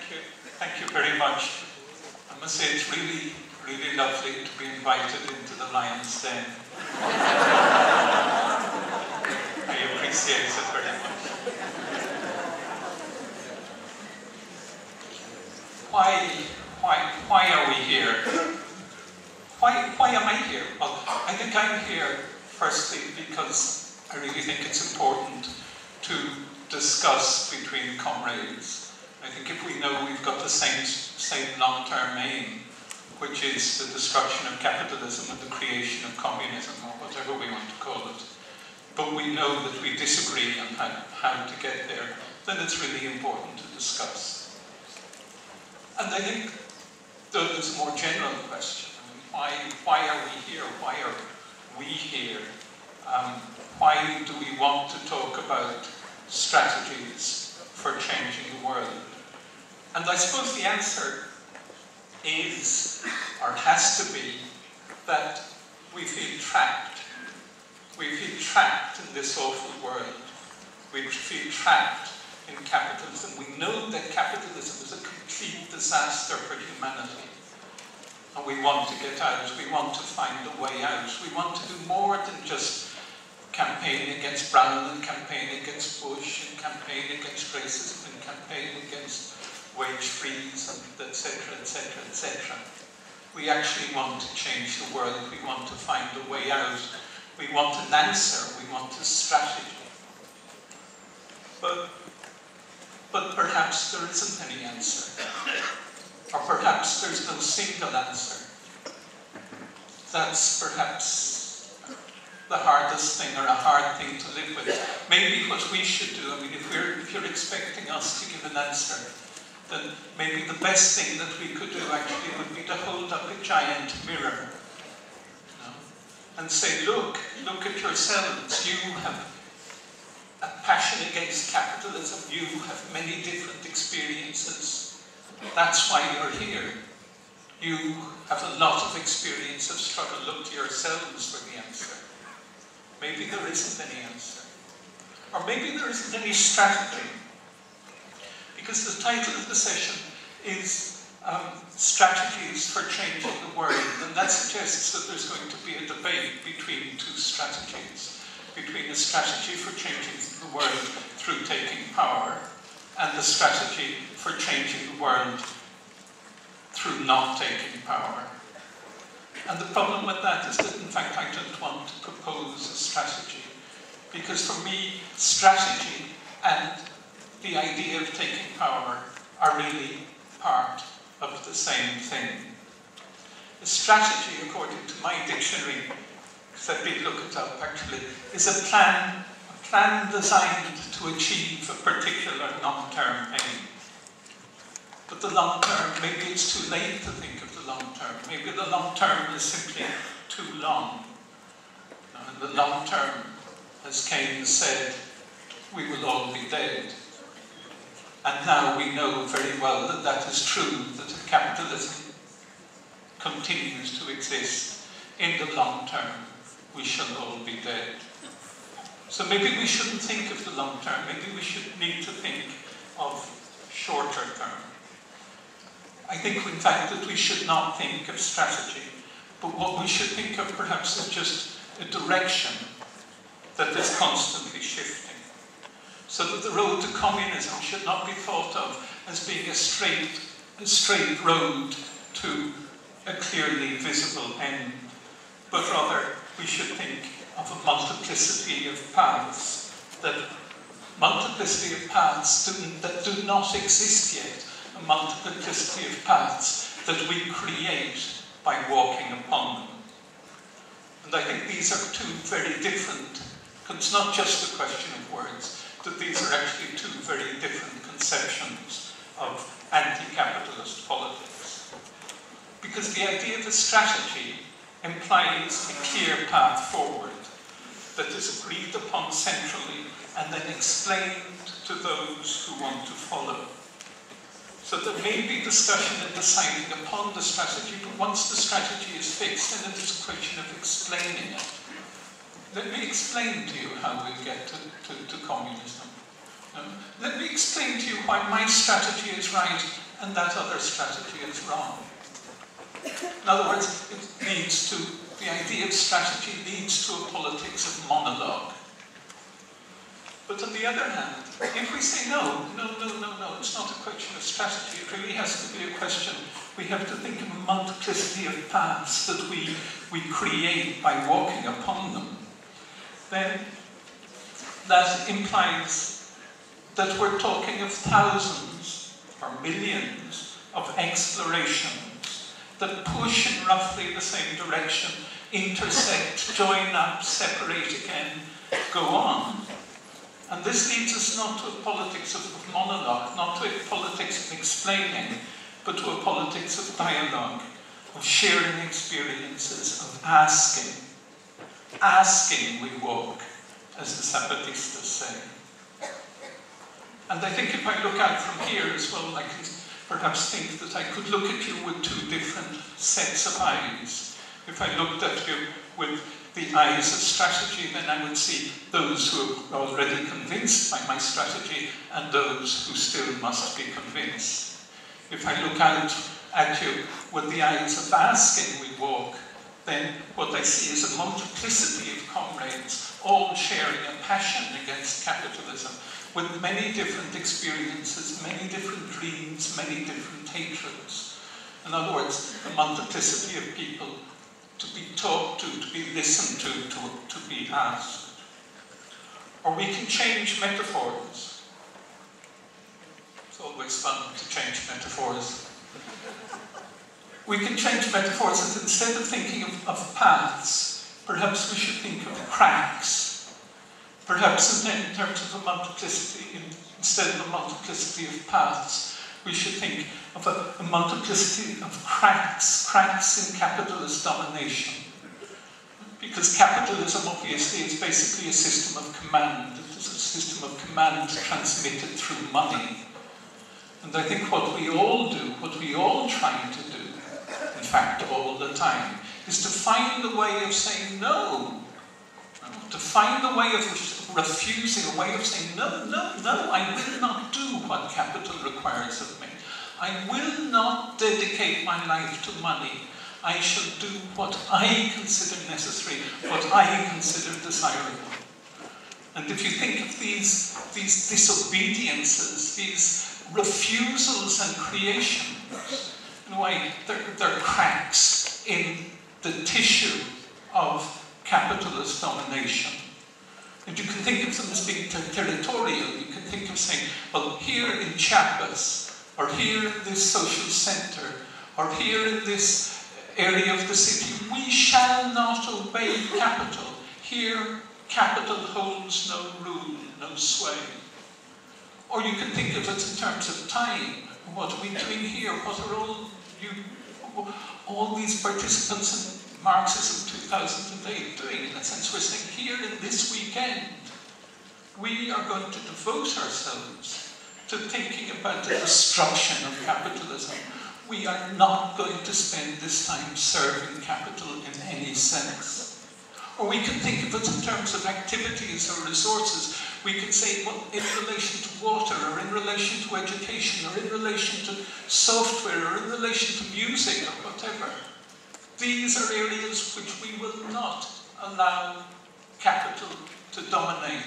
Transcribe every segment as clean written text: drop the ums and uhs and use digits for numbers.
Thank you very much. I must say it's really, really lovely to be invited into the lion's den. I appreciate it very much. Why are we here? Why am I here? Well, I think I'm here firstly because I really think it's important to discuss between comrades. I think if we know we've got the same long-term aim, which is the destruction of capitalism and the creation of communism, or whatever we want to call it, but we know that we disagree on how to get there, then it's really important to discuss. And I think there's a more general question. I mean, why are we here? Why are we here? Why do we want to talk about strategies for changing the world? And I suppose the answer is, or has to be, that we feel trapped. We feel trapped in this awful world. We feel trapped in capitalism. We know that capitalism is a complete disaster for humanity. And we want to get out. We want to find a way out. We want to do more than just campaign against Brown and campaign against Bush and campaign against racism and campaign against wage freeze and etc., etc., etc. We actually want to change the world. We want to find a way out. We want an answer. We want a strategy. But perhaps there isn't any answer. Or perhaps there's no single answer. That's perhaps the hardest thing, or a hard thing to live with. Maybe what we should do, I mean, if you're expecting us to give an answer, then maybe the best thing that we could do actually would be to hold up a giant mirror, you know, and say, look at yourselves. You have a passion against capitalism. You have many different experiences. That's why you're here. You have a lot of experience of struggle. Look to yourselves for the answer. Maybe there isn't any answer. Or maybe there isn't any strategy. Because the title of the session is Strategies for Changing the World. And that suggests that there's going to be a debate between two strategies. Between a strategy for changing the world through taking power and the strategy for changing the world through not taking power. And the problem with that is that, in fact, I don't want to propose a strategy. Because for me, strategy and the idea of taking power are really part of the same thing. A strategy, according to my dictionary, because I did look it up actually, is a plan designed to achieve a particular long-term aim. But the long term, maybe it's too late to think of the long term. Maybe the long term is simply too long. And the long term, as Keynes said, we will all be dead. And now we know very well that that is true, that if capitalism continues to exist in the long term, we shall all be dead. So maybe we shouldn't think of the long term. Maybe we should need to think of shorter term. I think, in fact, that we should not think of strategy, but what we should think of perhaps is just a direction that is constantly shifting. So that the road to communism should not be thought of as being a straight road to a clearly visible end, but rather we should think of a multiplicity of paths, that do not exist yet, a multiplicity of paths that we create by walking upon them. And I think these are two very different, it's not just a question of words, that these are actually two very different conceptions of anti-capitalist politics. Because the idea of a strategy implies a clear path forward that is agreed upon centrally and then explained to those who want to follow. So there may be discussion and deciding upon the strategy, but once the strategy is fixed, then it is a question of explaining it. Let me explain to you how we get to communism. Let me explain to you why my strategy is right and that other strategy is wrong. In other words, it leads to, the idea of strategy leads to a politics of monologue. But on the other hand, if we say no, it's not a question of strategy, it really has to be a question, we have to think of a multiplicity of paths that we create by walking upon them, then that implies that we're talking of thousands or millions of explorations that push in roughly the same direction, intersect, join up, separate again, go on. And this leads us not to a politics of monologue, not to a politics of explaining, but to a politics of dialogue, of sharing experiences, of asking. Asking we walk, as the Zapatistas say. And I think if I look out from here as well, I can perhaps think that I could look at you with two different sets of eyes. If I looked at you with the eyes of strategy, then I would see those who are already convinced by my strategy and those who still must be convinced. If I look out at you with the eyes of asking we walk, then what I see is a multiplicity of comrades, all sharing a passion against capitalism, with many different experiences, many different dreams, many different hatreds. In other words, a multiplicity of people to be talked to be listened to be asked. Or we can change metaphors. It's always fun to change metaphors. We can change metaphors, and instead of thinking of paths, perhaps we should think of cracks. Perhaps in terms of a multiplicity, instead of a multiplicity of paths, we should think of a multiplicity of cracks in capitalist domination. Because capitalism, obviously, is basically a system of command. It is a system of command transmitted through money. And I think what we all do, what we all try to do, in fact, all the time, is to find a way of saying no. To find a way of refusing, a way of saying, no, I will not do what capital requires of me. I will not dedicate my life to money. I shall do what I consider necessary, what I consider desirable. And if you think of these disobediences, these refusals and creations, in a way, they're cracks in the tissue of capitalist domination. And you can think of them as being territorial. You can think of saying, well, here in Chiapas, or here in this social center, or here in this area of the city, we shall not obey capital. Here, capital holds no rule, no sway. Or you can think of it in terms of time. What are we doing here? What are all these participants in Marxism 2008 doing? In a sense, we're saying here in this weekend, we are going to devote ourselves to thinking about the destruction of capitalism. We are not going to spend this time serving capital in any sense. Or we can think of it in terms of activities or resources. We can say, well, in relation to water, or in relation to education, or in relation to software, or in relation to music, or whatever. These are areas which we will not allow capital to dominate.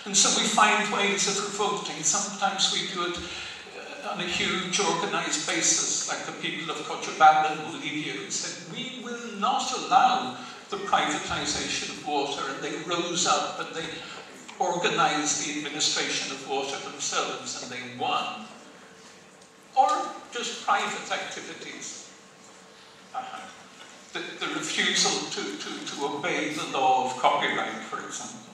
And so we find ways of revolting. Sometimes we do it on a huge organised basis, like the people of Cochabamba and Bolivia, who said, we will not allow the privatisation of water, and they rose up and they organised the administration of water themselves, and they won. Or just private activities. The refusal to obey the law of copyright, for example.